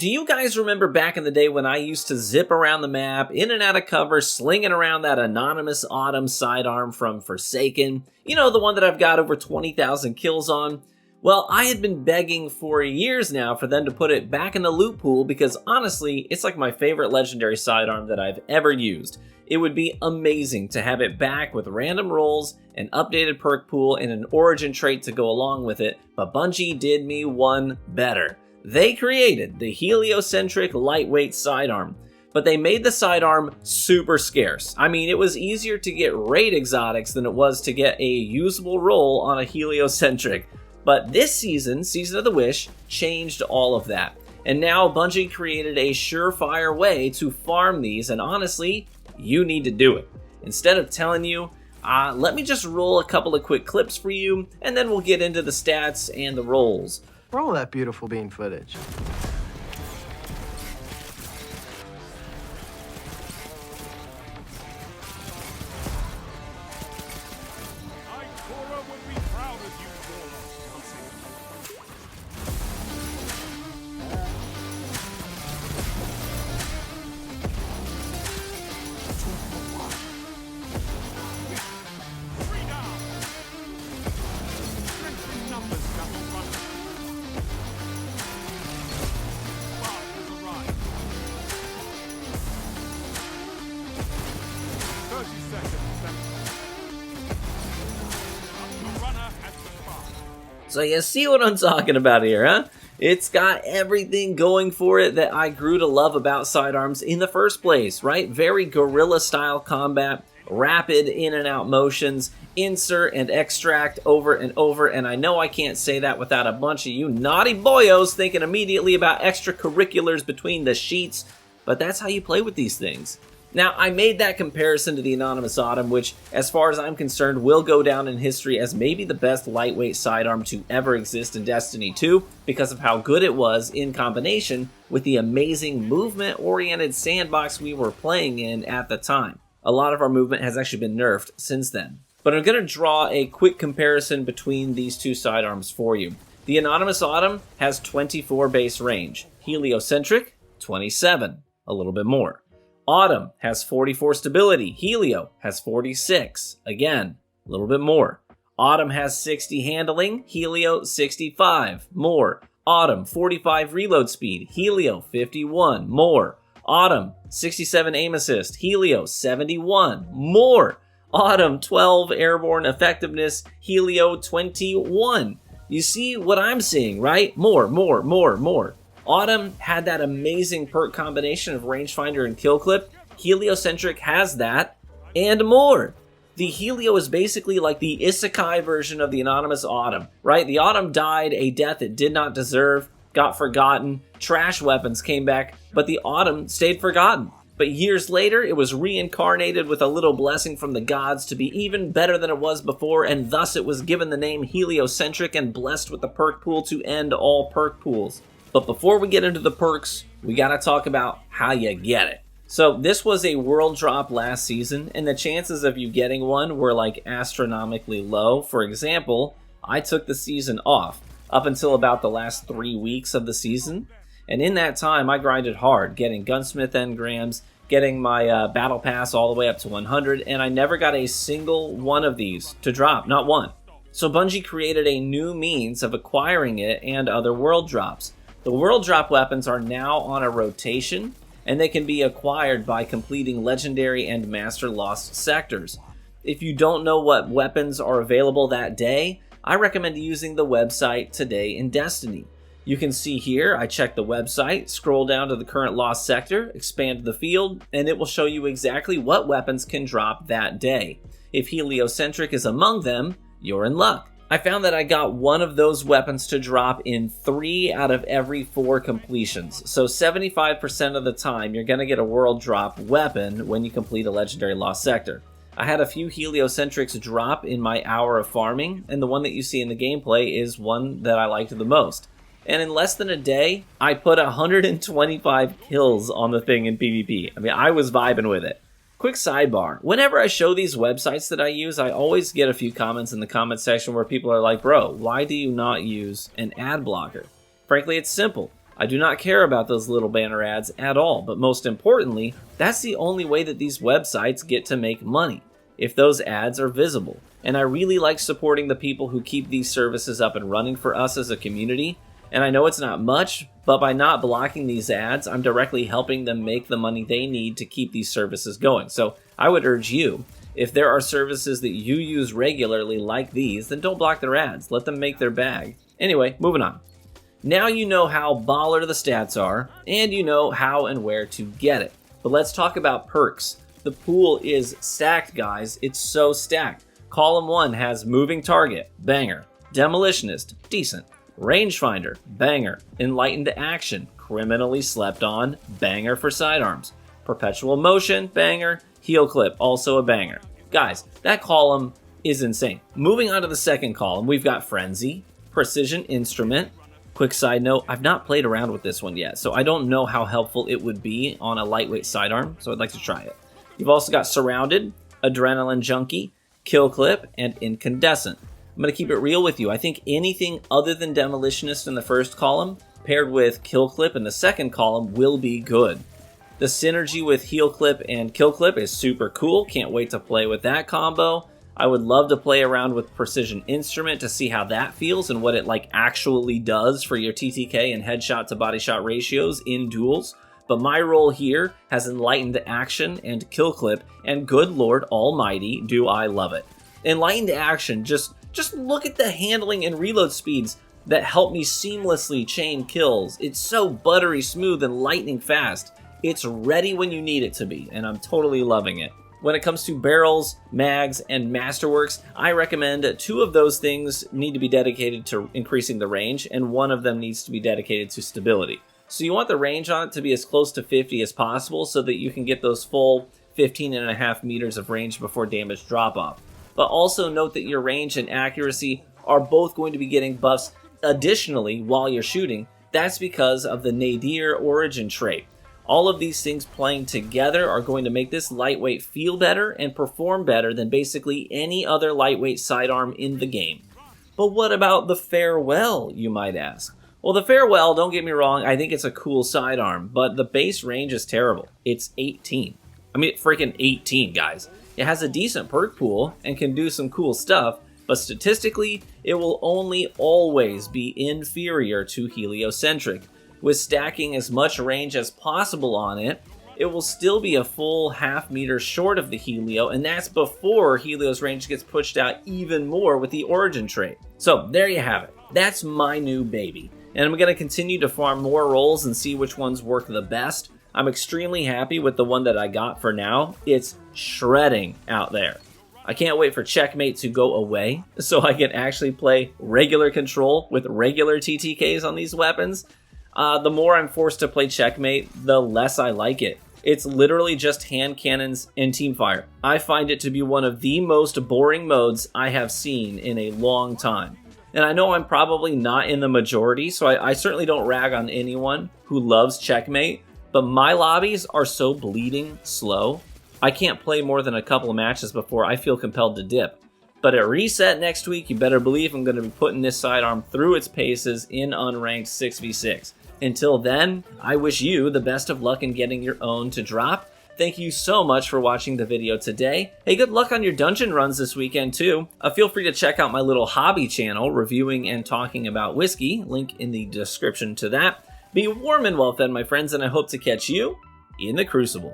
Do you guys remember back in the day when I used to zip around the map, in and out of cover, slinging around that anonymous Autumn sidearm from Forsaken? You know, the one that I've got over 20,000 kills on? Well, I had been begging for years now for them to put it back in the loot pool because honestly, it's like my favorite legendary sidearm that I've ever used. It would be amazing to have it back with random rolls, an updated perk pool, and an origin trait to go along with it, but Bungie did me one better. They created the Heliocentric lightweight sidearm, but they made the sidearm super scarce. I mean, it was easier to get raid exotics than it was to get a usable roll on a Heliocentric. But this season, Season of the Wish, changed all of that. And now Bungie created a surefire way to farm these, and honestly, you need to do it. Instead of telling you, let me just roll a couple of quick clips for you, and then we'll get into the stats and the rolls. Roll that beautiful bean footage. So you see what I'm talking about here, huh? It's got everything going for it that I grew to love about sidearms in the first place, right? Very guerrilla-style combat, rapid in and out motions, insert and extract over and over, and I know I can't say that without a bunch of you naughty boyos thinking immediately about extracurriculars between the sheets, but that's how you play with these things. Now, I made that comparison to the Anonymous Autumn, which, as far as I'm concerned, will go down in history as maybe the best lightweight sidearm to ever exist in Destiny 2 because of how good it was in combination with the amazing movement-oriented sandbox we were playing in at the time. A lot of our movement has actually been nerfed since then. But I'm going to draw a quick comparison between these two sidearms for you. The Anonymous Autumn has 24 base range. Heliocentric, 27, a little bit more. Autumn has 44 stability. Helio has 46. Again, a little bit more. Autumn has 60 handling. Helio 65. More. Autumn 45 reload speed. Helio 51. More. Autumn 67 aim assist. Helio 71. More. Autumn 12 airborne effectiveness. Helio 21. You see what I'm seeing, right? More. Autumn had that amazing perk combination of rangefinder and kill clip. Heliocentric has that, and more. The Helio is basically like the isekai version of the Anonymous Autumn, right? The Autumn died a death it did not deserve, got forgotten, trash weapons came back, but the Autumn stayed forgotten. But years later, it was reincarnated with a little blessing from the gods to be even better than it was before, and thus it was given the name Heliocentric and blessed with the perk pool to end all perk pools. But before we get into the perks, we gotta talk about how you get it. So this was a world drop last season, and the chances of you getting one were like astronomically low. For example, I took the season off up until about the last 3 weeks of the season, and in that time I grinded hard, getting gunsmith engrams, getting my battle pass all the way up to 100, and I never got a single one of these to drop, not one. So Bungie created a new means of acquiring it and other world drops. The world drop weapons are now on a rotation, and they can be acquired by completing legendary and master lost sectors. If you don't know what weapons are available that day, I recommend using the website Today in Destiny. You can see here, I check the website, scroll down to the current lost sector, expand the field, and it will show you exactly what weapons can drop that day. If Heliocentric is among them, you're in luck. I found that I got one of those weapons to drop in 3 out of every 4 completions. So 75% of the time, you're going to get a world drop weapon when you complete a legendary lost sector. I had a few Heliocentrics drop in my hour of farming, and the one that you see in the gameplay is one that I liked the most. And in less than a day, I put 125 kills on the thing in PvP. I mean, I was vibing with it. Quick sidebar, whenever I show these websites that I use, I always get a few comments in the comment section where people are like, bro, why do you not use an ad blocker? Frankly, it's simple. I do not care about those little banner ads at all, but most importantly, that's the only way that these websites get to make money, if those ads are visible. And I really like supporting the people who keep these services up and running for us as a community. And I know it's not much, but by not blocking these ads, I'm directly helping them make the money they need to keep these services going. So I would urge you, if there are services that you use regularly like these, then don't block their ads. Let them make their bag. Anyway, moving on. Now you know how baller the stats are, and you know how and where to get it. But let's talk about perks. The pool is stacked, guys. It's so stacked. Column 1 has Moving Target, banger. Demolitionist, decent. Rangefinder, banger. Enlightened Action, criminally slept on, banger for sidearms. Perpetual Motion, banger. Heel Clip, also a banger. Guys, that column is insane. Moving on to the second column, we've got Frenzy, Precision Instrument. Quick side note, I've not played around with this one yet, so I don't know how helpful it would be on a lightweight sidearm, so I'd like to try it. You've also got Surrounded, Adrenaline Junkie, Kill Clip, and Incandescent. I'm going to keep it real with you. I think anything other than Demolitionist in the first column, paired with Kill Clip in the second column, will be good. The synergy with Heel Clip and Kill Clip is super cool. Can't wait to play with that combo. I would love to play around with Precision Instrument to see how that feels and what it actually does for your TTK and headshot to body shot ratios in duels. But my role here has Enlightened Action and Kill Clip, and good lord almighty, do I love it. Enlightened Action, just look at the handling and reload speeds that help me seamlessly chain kills. It's so buttery smooth and lightning fast. It's ready when you need it to be, and I'm totally loving it. When it comes to barrels, mags, and masterworks, I recommend 2 of those things need to be dedicated to increasing the range, and 1 of them needs to be dedicated to stability. So you want the range on it to be as close to 50 as possible so that you can get those full 15.5 meters of range before damage drop-off. But also note that your range and accuracy are both going to be getting buffs additionally while you're shooting. That's because of the Nadir origin trait. All of these things playing together are going to make this lightweight feel better and perform better than basically any other lightweight sidearm in the game. But what about the Farewell, you might ask? Well, the Farewell, don't get me wrong, I think it's a cool sidearm, but the base range is terrible. It's 18. I mean, freaking 18, guys. It has a decent perk pool and can do some cool stuff, but statistically, it will only always be inferior to Heliocentric. With stacking as much range as possible on it, it will still be a full half meter short of the Helio, and that's before Helio's range gets pushed out even more with the origin trait. So there you have it. That's my new baby. And I'm going to continue to farm more rolls and see which ones work the best. I'm extremely happy with the one that I got for now. It's shredding out there. I can't wait for Checkmate to go away so I can actually play regular control with regular TTKs on these weapons. The more I'm forced to play Checkmate, the less I like it. It's literally just hand cannons and teamfire. I find it to be one of the most boring modes I have seen in a long time. And I know I'm probably not in the majority, so I certainly don't rag on anyone who loves Checkmate, but my lobbies are so bleeding slow, I can't play more than a couple of matches before I feel compelled to dip. But at reset next week, you better believe I'm going to be putting this sidearm through its paces in unranked 6v6. Until then, I wish you the best of luck in getting your own to drop. Thank you so much for watching the video today. Hey, good luck on your dungeon runs this weekend too. Feel free to check out my little hobby channel, reviewing and talking about whiskey. Link in the description to that. Be warm and well fed, my friends, and I hope to catch you in the Crucible.